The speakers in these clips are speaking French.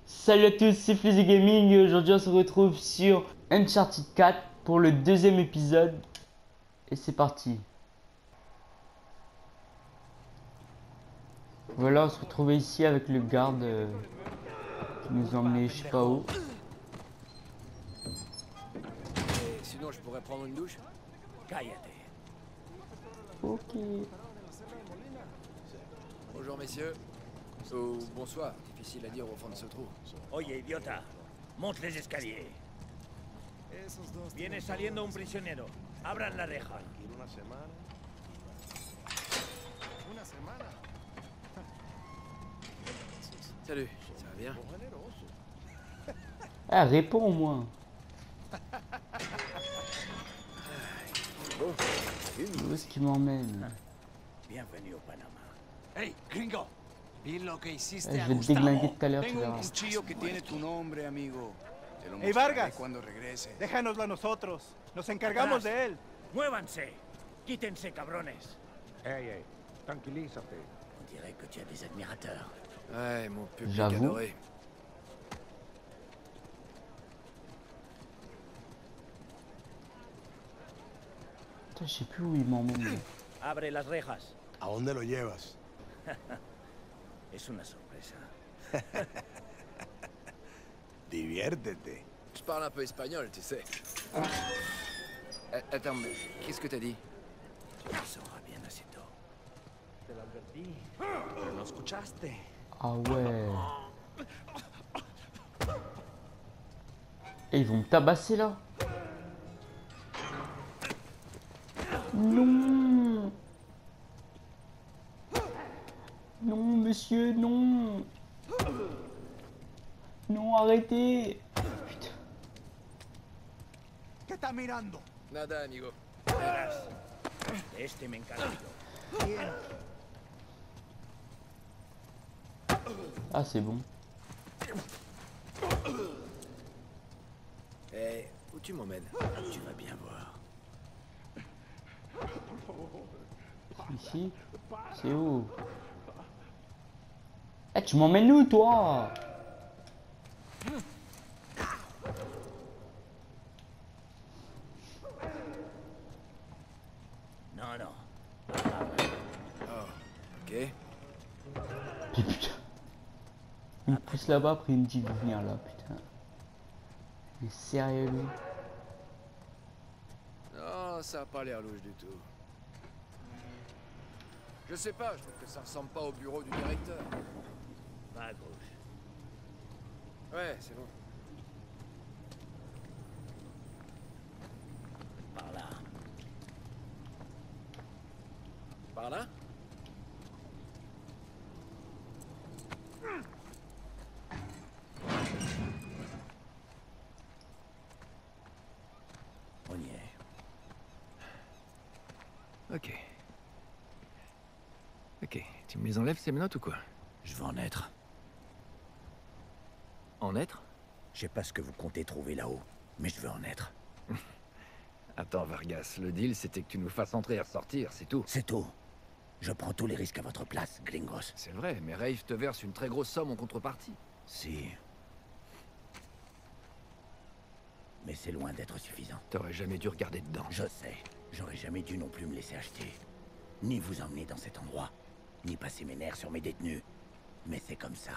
Salut à tous, c'est Fizzy Gaming et aujourd'hui on se retrouve sur Uncharted 4 pour le deuxième épisode. Et c'est parti. Voilà, on se retrouve ici avec le garde qui nous a emmené je sais pas où. Et sinon, je pourrais prendre une douche? Cállate. Ok. Bonjour, messieurs. Ou bonsoir, difficile à dire au fond de ce trou. Oye, idiota. Monte les escaliers. Viene saliendo un prisionero. Abran la reja. Salut, ça va bien? Ah, réponds au moins. Bon, Où est-ce qu'il m'emmène? Bienvenue au Panama. Hey, gringo. Vi lo que hiciste Je a vais te Gustavo. déglinguer tout à l'heure, tu Tengo un verras. cuchillo que tiene tu nombre, amigo. Te lo Hey, mostraré Vargas. cuando regrese. Déjanoslo a nosotros. Nos encargamos de él. Muévanse. Quítense, cabrones. Ey, tranquilízate. On dirait que tu as des admirateurs. ouais, mon public J'avoue. adoré. Putain, je sais plus où il m'emmène. Abre las rejas. ¿A dónde lo llevas? Es una sorpresa. Diviértete. Je parle un peu espagnol, tu sais. Attends, mais qu'est-ce que t'as dit? Tu le sauras bien assez tôt. ¿Lo escuchaste? Ah ouais. Et ils vont me tabasser là. Non. Non, monsieur, non. Non, arrêtez. Putain. ¿Qué está mirando? Nada, amigo. Verás. De este me encargo yo. Ah, c'est bon. Eh, où tu m'emmènes? Tu vas bien voir. Ici. C'est où? Eh, tu m'emmènes où, toi? Non, non. Oh, ok. Puis, putain. Il me pousse là-bas, après il me dit de venir là, putain. Mais sérieux, lui? Non, ça a pas l'air louche du tout. Je sais pas, je trouve que ça ressemble pas au bureau du directeur. Va à gauche. Ouais, c'est bon. Par là. Par là? On y est. Ok. Ok, tu me les enlèves ces menottes ou quoi? Je veux en être. En être? Je sais pas ce que vous comptez trouver là-haut, mais je veux en être. Attends Vargas, le deal c'était que tu nous fasses entrer et ressortir, c'est tout. C'est tout. Je prends tous les risques à votre place, Glingos. C'est vrai, mais Rafe te verse une très grosse somme en contrepartie. Si. Mais c'est loin d'être suffisant. T'aurais jamais dû regarder dedans. Je sais. J'aurais jamais dû non plus me laisser acheter. Ni vous emmener dans cet endroit. Ni passer mes nerfs sur mes détenus. Mais c'est comme ça.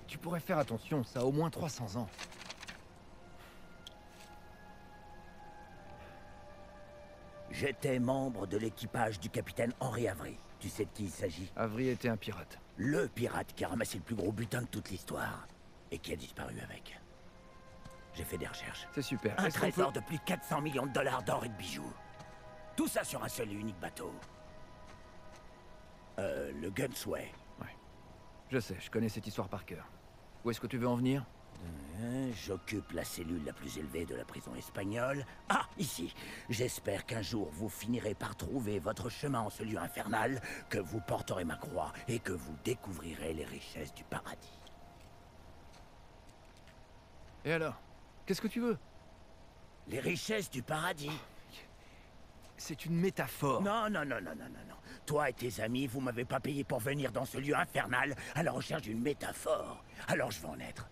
Tu pourrais faire attention, ça a au moins 300 ans. J'étais membre de l'équipage du capitaine Henri Avery. Tu sais de qui il s'agit? Avery était un pirate. Le pirate qui a ramassé le plus gros butin de toute l'histoire. Et qui a disparu avec. J'ai fait des recherches. C'est super. Un Est-ce qu'on trésor peut- de plus de 400 millions de dollars d'or et de bijoux. Tout ça sur un seul et unique bateau. Le Gunsway. Je sais, je connais cette histoire par cœur. Où est-ce que tu veux en venir? J'occupe la cellule la plus élevée de la prison espagnole. Ah, ici. J'espère qu'un jour vous finirez par trouver votre chemin en ce lieu infernal, que vous porterez ma croix et que vous découvrirez les richesses du paradis. Et alors? Qu'est-ce que tu veux? Les richesses du paradis. C'est une métaphore. Non, non, non, non, non, non, non. Toi et tes amis, vous m'avez pas payé pour venir dans ce lieu infernal à la recherche d'une métaphore. Alors je vais en être.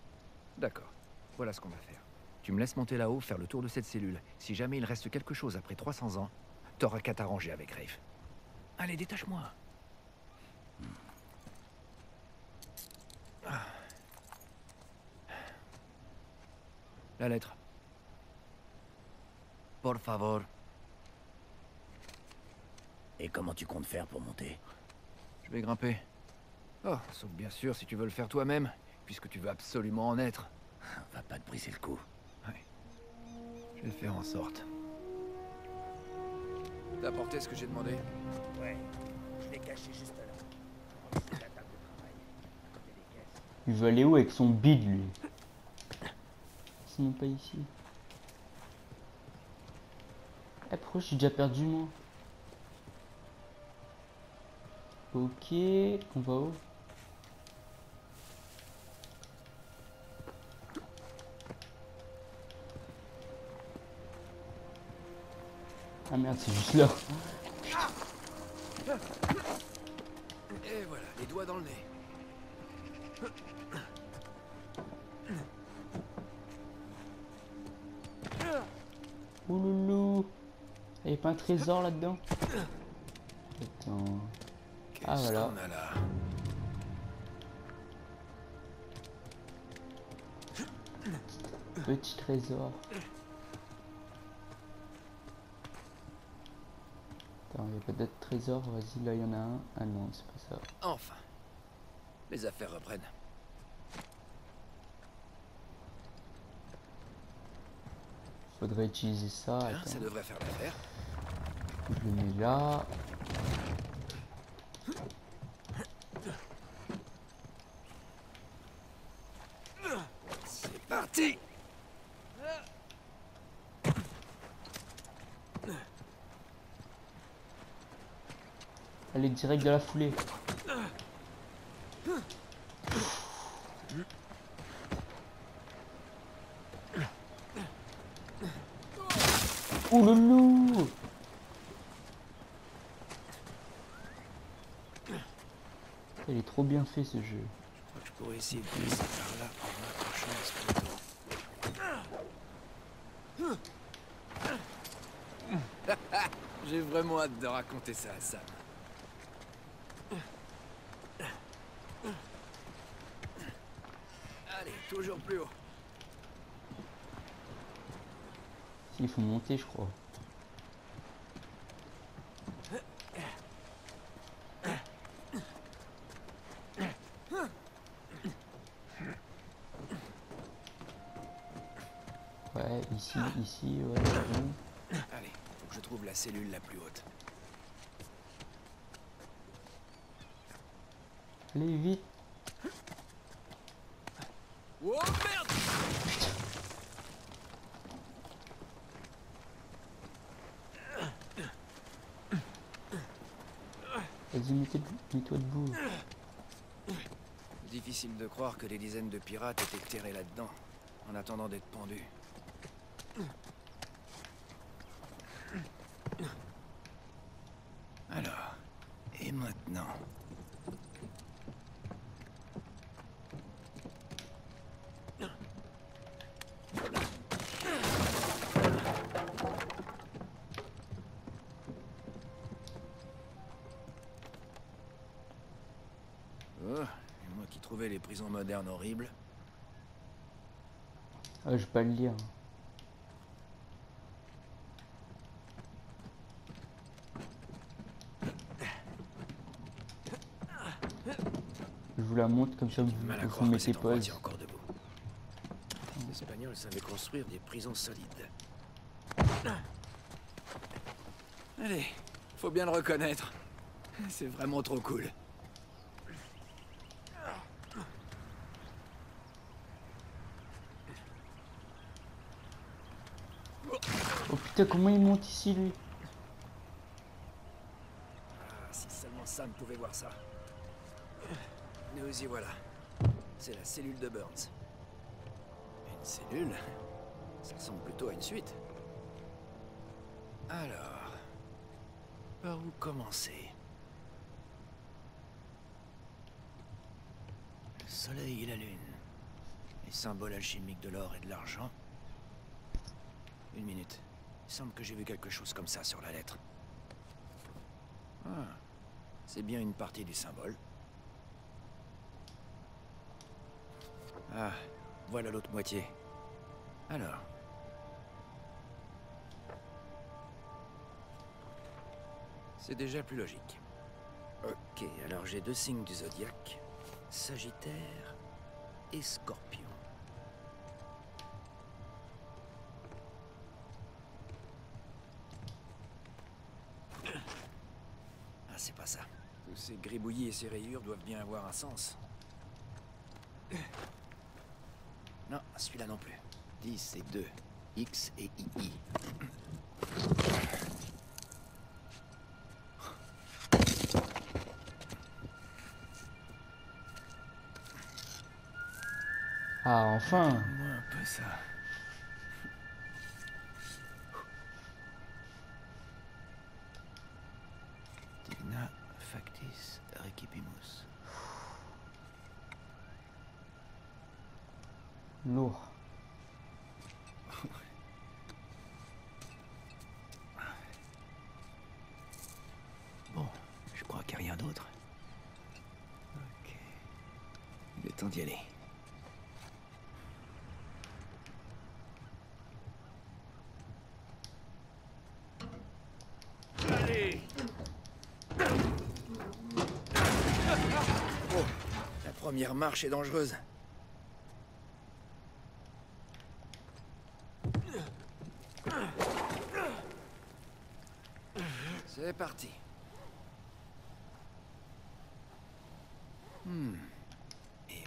D'accord. Voilà ce qu'on va faire. Tu me laisses monter là-haut, faire le tour de cette cellule. Si jamais il reste quelque chose après 300 ans, t'auras qu'à t'arranger avec Rafe. Allez, détache-moi. Ah. La lettre. Por favor. Et comment tu comptes faire pour monter? Je vais grimper. Oh, sauf bien sûr si tu veux le faire toi-même, puisque tu veux absolument en être. Va pas te briser le cou. Ouais. Je vais faire en sorte. T'as apporté ce que j'ai demandé? Ouais, je l'ai caché juste là. C'est la table de travail, à côté des caisses. Il veut aller où avec son bide, lui? C'est même pas ici. Eh, pourquoi je suis déjà perdu, moi? Ok, on va où? Ah merde, c'est juste là. Et voilà, les doigts dans le nez. Ouloulou. Il n'y a pas un trésor là-dedans? Attends. Ah Qu'est-ce voilà. qu'on a là? Petit trésor. Attends, il n'y a pas d'autre trésor. Vas-y, là il y en a un. Ah non, c'est pas ça. Enfin. Les affaires reprennent. Faudrait utiliser ça. Bien, Attends. ça devrait faire l'affaire. Je le mets là. C'est parti! Allez, direct de la foulée. Ouh loulou. Il est trop bien fait ce jeu. Je crois que je pourrais essayer de passer par là en m'accrochant à ce poteau. J'ai vraiment hâte de raconter ça à Sam. Allez, toujours plus haut. Il faut monter, je crois. Ouais, ici, ouais, bon. Allez, faut que je trouve la cellule la plus haute. Allez, vite. Oh merde! Vas-y, mets-toi debout. Difficile de croire que des dizaines de pirates étaient terrés là-dedans, en attendant d'être pendus. Alors, et maintenant? Oh, et moi qui trouvais les prisons modernes horribles. Ah, je vais pas le lire. Je vous la montre comme ça vous, Mal à vous croire que mettez cet endroit pause. tient encore debout. Les Espagnols savaient construire des prisons solides. Allez, faut bien le reconnaître. C'est vraiment trop cool. Oh putain, comment il monte ici lui? Ah, si seulement Sam pouvait voir ça. Nous y voilà. C'est la cellule de Burns. Une cellule? Ça ressemble plutôt à une suite. Alors, par où commencer? soleil et la lune. Les symboles alchimiques de l'or et de l'argent. Une minute. Il semble que j'ai vu quelque chose comme ça sur la lettre. Ah, c'est bien une partie du symbole. Ah, voilà l'autre moitié. Alors. C'est déjà plus logique. Ok, alors j'ai 2 signes du zodiaque. Sagittaire et Scorpion. Ah, c'est pas ça. Tous ces gribouillis et ces rayures doivent bien avoir un sens. Non, celui-là non plus. 10 et 2. X et II. Ah, enfin. Donne-moi un peu ça. Digna factis recipimus. Lourd. Bon, je crois qu'il n'y a rien d'autre. Ok. Il est temps d'y aller. Oh, la première marche est dangereuse. C'est parti. Et...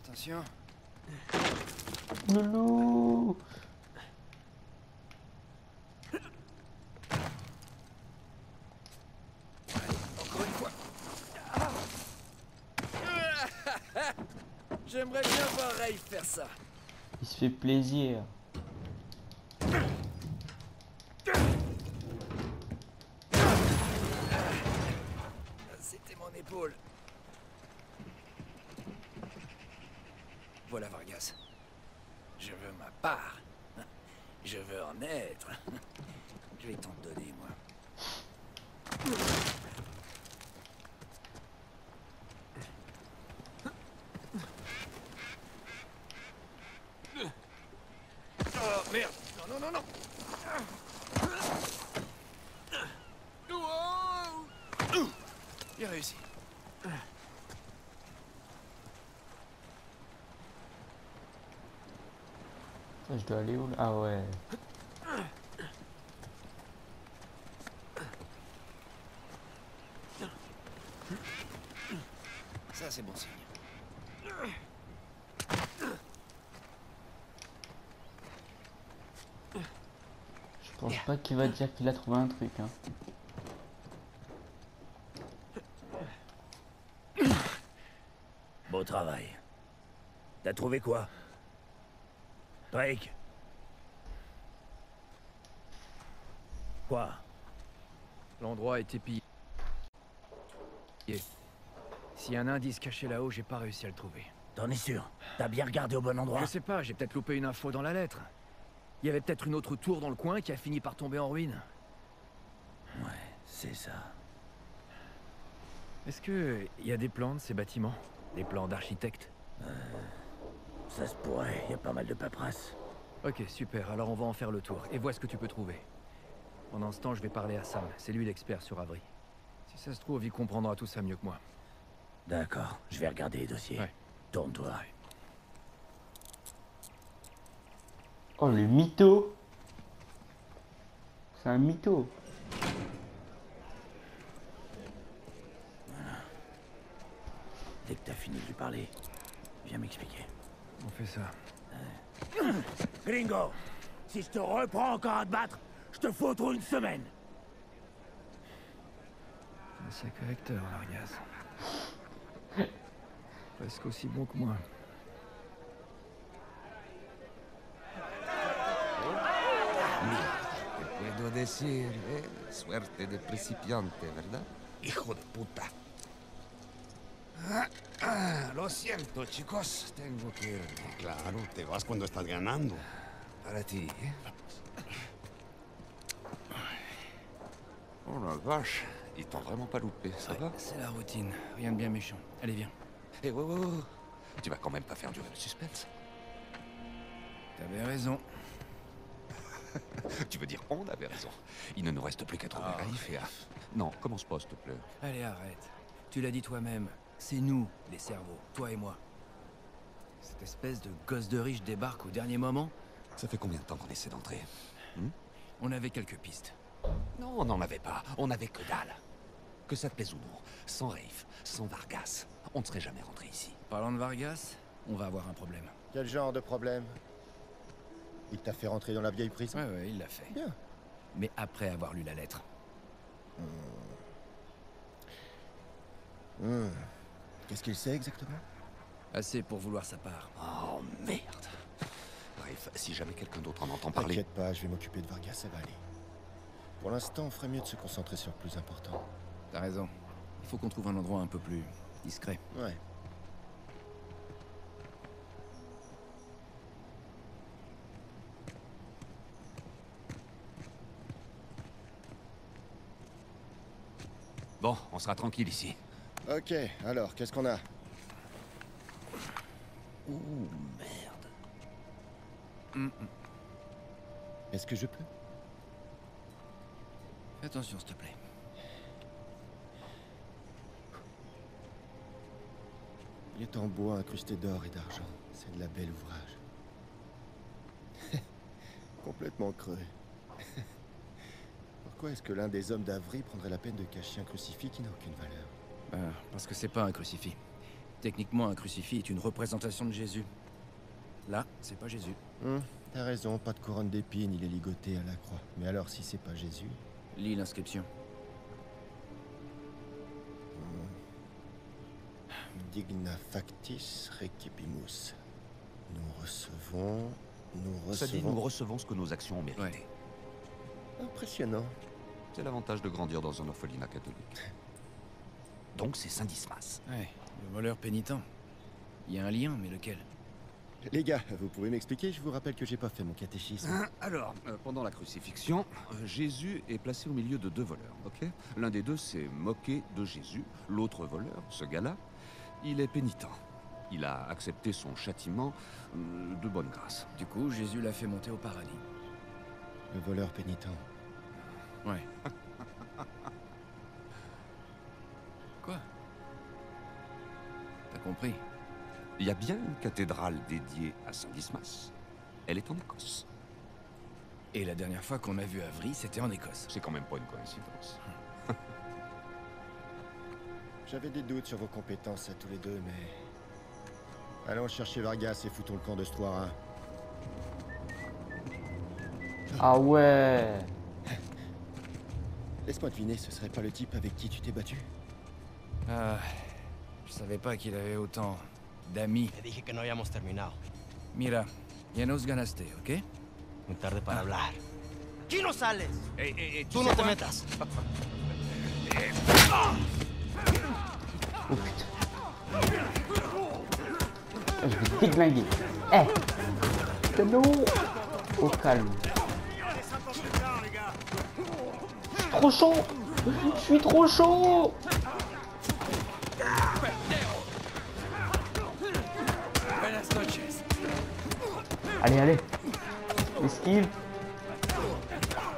Attention. Loulou. Encore une fois. J'aimerais bien voir Rafe faire ça. Il se fait plaisir. C'était mon épaule. Voilà Vargas. Je veux ma part. Je veux en être. Je vais t'en donner, moi. Oh merde! Non, non, non, non! Bien réussi. Ça, je dois aller où là? Ah ouais. Ça, c'est bon signe. Je pense pas qu'il va dire qu'il a trouvé un truc, hein. Beau travail. T'as trouvé quoi? Drake? Quoi? L'endroit a été pillé. S'il y a un indice caché là-haut, j'ai pas réussi à le trouver. T'en es sûr? T'as bien regardé au bon endroit? Je sais pas, j'ai peut-être loupé une info dans la lettre. Il y avait peut-être une autre tour dans le coin qui a fini par tomber en ruine. Ouais, c'est ça. Est-ce que il y a des plans de ces bâtiments? Des plans d'architecte? Ça se pourrait, y a pas mal de paperasse. Ok, super, alors on va en faire le tour, et vois ce que tu peux trouver. Pendant ce temps, je vais parler à Sam, c'est lui l'expert sur Avery. Si ça se trouve, il comprendra tout ça mieux que moi. D'accord, je vais regarder les dossiers. Ouais. Tourne-toi. Oh, le mytho. C'est un mytho. Dès que t'as fini de lui parler, viens m'expliquer. On fait ça. Gringo, si je te reprends encore à te battre, je te fous trop une semaine. Un sacré acteur, Vargas. Presque aussi bon que moi. decir, suerte de principiante, ¿verdad? Hijo de puta. Lo siento, chicos. Tengo que irme. Claro, te vas cuando estás ganando. Para ti, ¿eh? Oh la vache, ils t'ont vraiment pas loupé, ça va? C'est la routine, rien de bien méchant. Allez, viens. Eh, ouais. Tu vas quand même pas faire durer le suspense. T'avais raison. Tu veux dire, on avait raison. Il ne nous reste plus qu'à trouver Raif et à... Non, commence pas, s'il te plaît. Allez, arrête. Tu l'as dit toi-même. C'est nous, les cerveaux, toi et moi. Cette espèce de gosse de riche débarque au dernier moment. Ça fait combien de temps qu'on essaie d'entrer? On avait quelques pistes. Non, on n'en avait pas. On avait que dalle. Que ça te plaise ou non, sans Raif, sans Vargas, on ne serait jamais rentré ici. Parlant de Vargas, on va avoir un problème. Quel genre de problème? Il t'a fait rentrer dans la vieille prison? Ouais, il l'a fait. Bien. Mais après avoir lu la lettre. Qu'est-ce qu'il sait exactement? Assez pour vouloir sa part. Oh, merde. Bref, si jamais quelqu'un d'autre en entend parler... T'inquiète pas, je vais m'occuper de Vargas, ça va aller. Pour l'instant, on ferait mieux de se concentrer sur le plus important. T'as raison. Il faut qu'on trouve un endroit un peu plus discret. Ouais. Bon, on sera tranquille ici. Ok, alors, qu'est-ce qu'on a? Ouh, merde. Est-ce que je peux? Fais attention, s'il te plaît. Il est en bois incrusté d'or et d'argent. C'est de la belle ouvrage. Complètement creux. Pourquoi est-ce que l'un des hommes d'Avry prendrait la peine de cacher un crucifix qui n'a aucune valeur? Parce que c'est pas un crucifix. Techniquement, un crucifix est une représentation de Jésus. Là, c'est pas Jésus. T'as raison, pas de couronne d'épines, il est ligoté à la croix. Mais alors, si c'est pas Jésus... Lis l'inscription. Digna factis recipimus. Nous recevons... Ça dit, nous recevons ce que nos actions ont mérité. Ouais. Impressionnant. C'est l'avantage de grandir dans un orphelinat catholique. Donc c'est Saint Dismas. Ouais, le voleur pénitent. Il y a un lien, mais lequel? Les gars, vous pouvez m'expliquer? Je vous rappelle que j'ai pas fait mon catéchisme. Alors, pendant la crucifixion, Jésus est placé au milieu de deux voleurs, ok? L'un des deux s'est moqué de Jésus. L'autre voleur, ce gars-là, il est pénitent. Il a accepté son châtiment de bonne grâce. Du coup, Jésus l'a fait monter au paradis. Le voleur pénitent. Ouais. Quoi? T'as compris? Il y a bien une cathédrale dédiée à Saint Dismas. Elle est en Écosse. Et la dernière fois qu'on a vu Avry, c'était en Écosse. C'est quand même pas une coïncidence. J'avais des doutes sur vos compétences à tous les deux, mais... Allons chercher Vargas et foutons le camp de Stoira. Ah ouais. Laisse-moi deviner, ce serait pas le type avec qui tu t'es battu? Je savais pas qu'il avait autant d'amis. Te dije que no habíamos terminado. Mira, ya nos ganaste, ¿ok? Muy tarde para hablar. ¡Aquí no sales! Tú no te metas. Oh putain. Je vais te déglinguer. Eh, c'est bon. Au calme. Je suis trop chaud. Je suis trop chaud. Allez, allez. Esquive.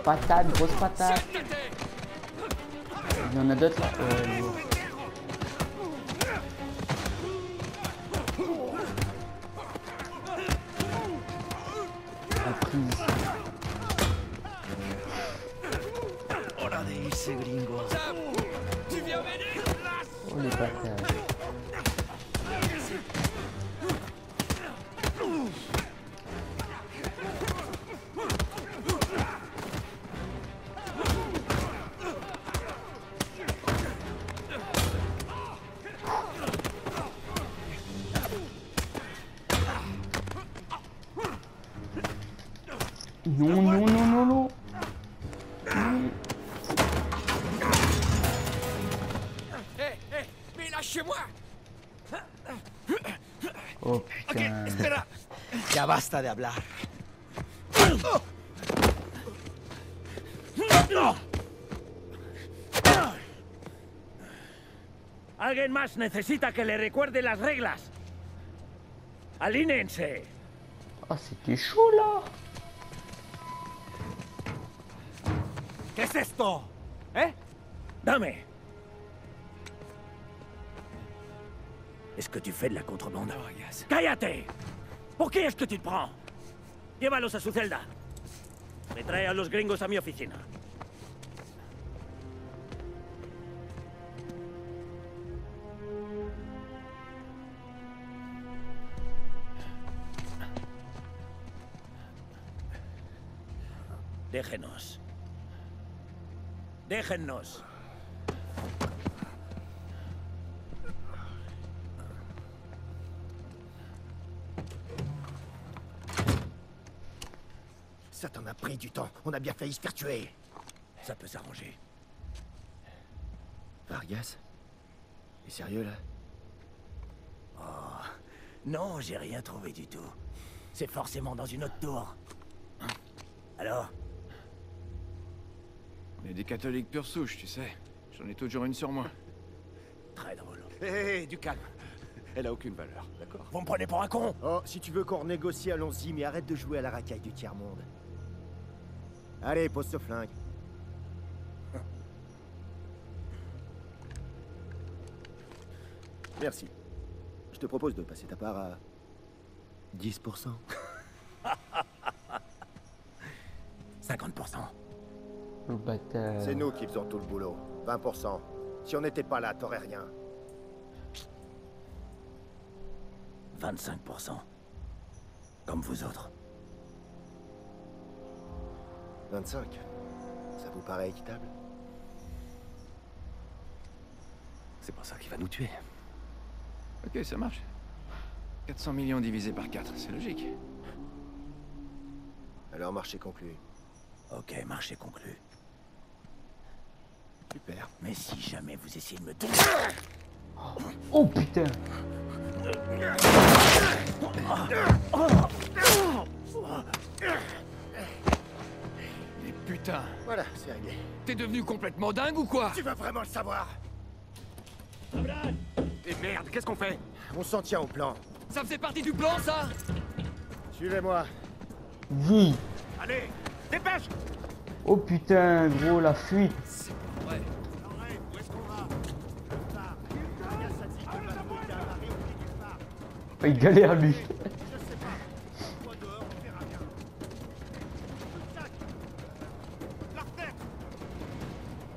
Patate, grosse patate. Il y en a d'autres là. La prise. Hora de irse, gringo. Oh les patates. Non, non, non, non, non. Mais lâchez-moi! Oh putain. Espera! Ya basta de hablar. Alguien más necesita que le recuerde las reglas. Alínense. Ah, c'était chaud là. ¿Qué es esto? ¿Eh? Dame. Est-ce que tu fais de la contrebande? ¡Cállate! ¿Por qué es que tu te prends? Llévalos a su celda. Me trae a los gringos a mi oficina. Déjenos. Déjennos. Ça t'en a pris du temps. On a bien failli se faire tuer. Ça peut s'arranger. Vargas? T'es sérieux là? Oh, non, j'ai rien trouvé du tout. C'est forcément dans une autre tour. Alors? On est des catholiques pure souche, tu sais. J'en ai toujours une sur moi. Très drôle. Hé, du calme. Elle a aucune valeur, d'accord? Vous me prenez pour un con? Oh, si tu veux qu'on renégocie, allons-y, mais arrête de jouer à la racaille du tiers-monde. Allez, pose ce flingue. Merci. Je te propose de passer ta part à 10%. 50%. Le bâtard. C'est nous qui faisons tout le boulot. 20%. Si on n'était pas là, t'aurais rien. 25%. Comme vous autres. 25. Ça vous paraît équitable? C'est pas ça qui va nous tuer. Ok, ça marche. 400 millions divisé par 4, c'est logique. Alors, marché conclu. Ok, marché conclu. Super. Mais si jamais vous essayez de me... Oh putain. Mais putain, Voilà, c'est réglé. t'es devenu complètement dingue ou quoi? Tu vas vraiment le savoir. Et merde, qu'est-ce qu'on fait? On s'en tient au plan. Ça faisait partie du plan, ça? Suivez-moi. Oui. Allez, dépêche! Oh putain, gros, la fuite. Ouais. Il galère lui.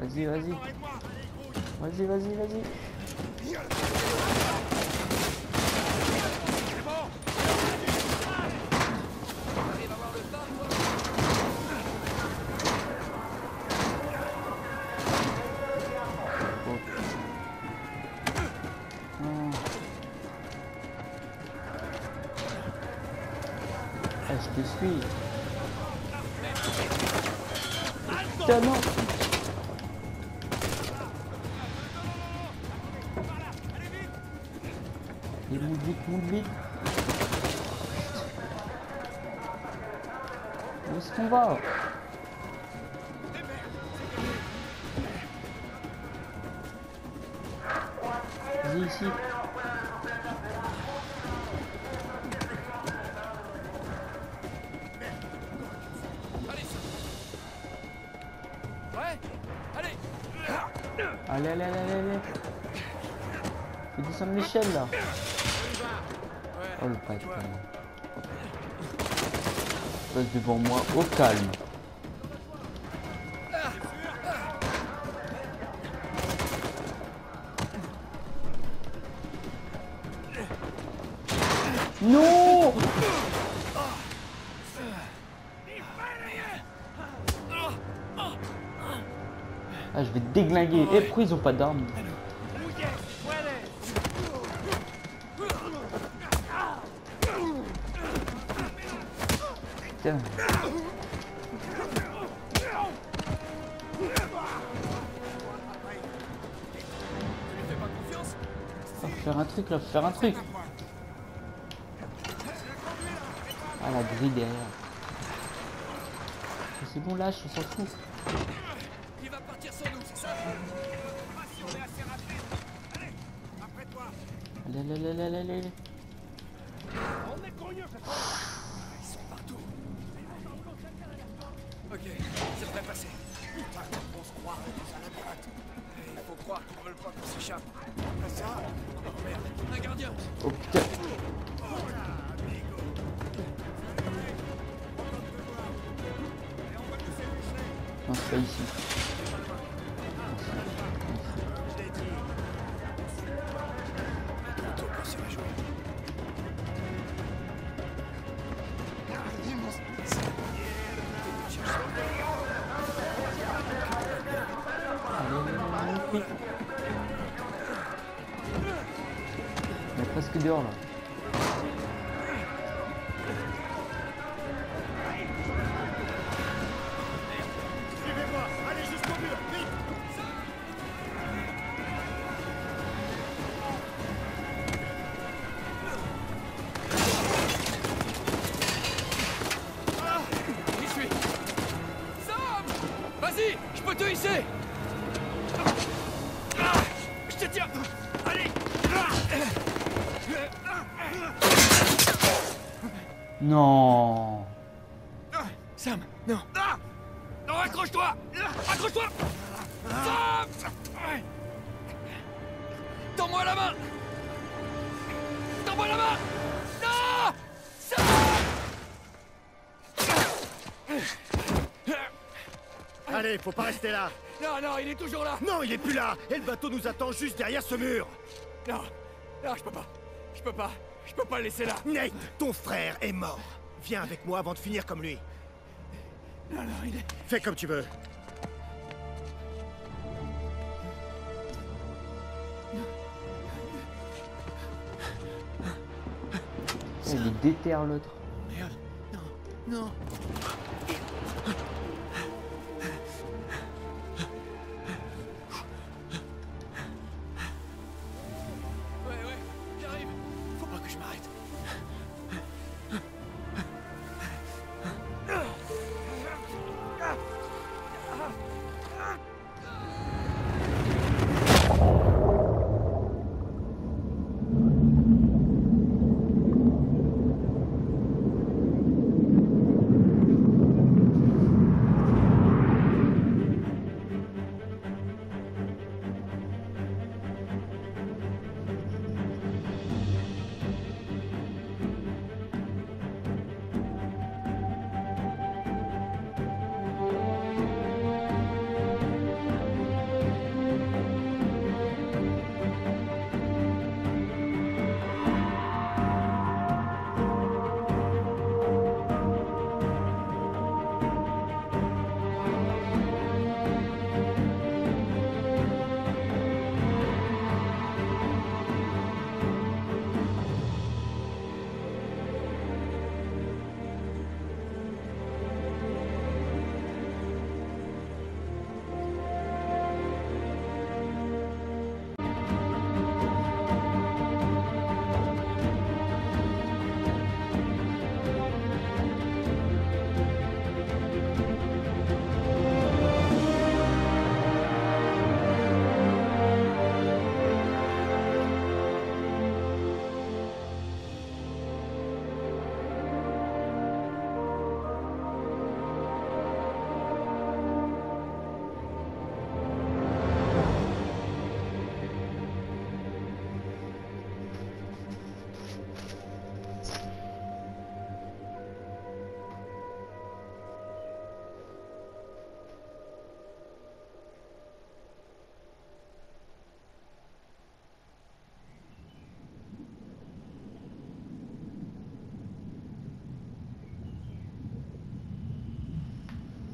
Vas-y, vas-y. Vas-y, vas-y, vas-y. Ah, je te suis. Putain, non. Il monte vite, monte vite. Où est-ce qu'on va? Vas-y, ici. Allez, allez, allez, allez, allez. Faut descendre l'échelle là. Oh le patin. Passe devant moi au calme. Non! Ah, je vais te déglinguer. Et pourquoi ils ont pas d'armes? Putain. faire un truc là, faut faire un truc. Ah la grille derrière. C'est bon lâche, on s'en fout. Il va partir sur nous, c'est ça? Pas si on est assez rapide. Allez, après toi. Allez. On est cogneux, ils sont partout. Ok, ça devrait passer. Putain, on se croirait dans un labyrinthe. Il faut croire qu'ils veulent pas qu'on s'échappe. Après ça, oh merde, un gardien. Oh putain. Non, c'est pas ici. On est presque dehors là. Suivez-moi, allez jusqu'au mur, vite! J'y suis. Sam! Vas-y, je peux te hisser. Je te tiens. Allez. Non. Sam, non. Non, accroche-toi. Accroche-toi. Sam! Tends-moi la main. Tends-moi la main. Non! Sam! Allez, faut pas rester là! Non, il est toujours là. Non, il est plus là! Et le bateau nous attend juste derrière ce mur! Non, je peux pas le laisser là. Nate, ton frère est mort! Viens avec moi avant de finir comme lui. Non, il est... Fais comme tu veux. Il est déter l'autre. Merde, non. Ouais, j'arrive. Faut pas que je m'arrête.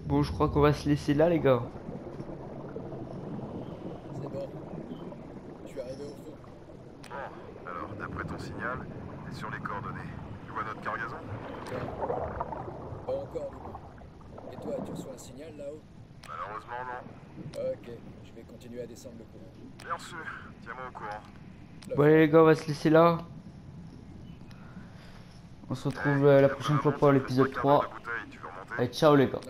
Bon, je crois qu'on va se laisser là, les gars. C'est bon. Je suis arrivé au fond. Bon, alors, d'après ton signal, t'es sur les coordonnées. Tu vois notre cargaison? Pas encore, du moins. Et toi, tu reçois un signal là-haut? Malheureusement, non. Ok, je vais continuer à descendre le courant. Bien sûr, tiens-moi au courant. Bon allez les gars, on va se laisser là. On se retrouve la prochaine fois pour l'épisode 3. Allez, ciao les gars.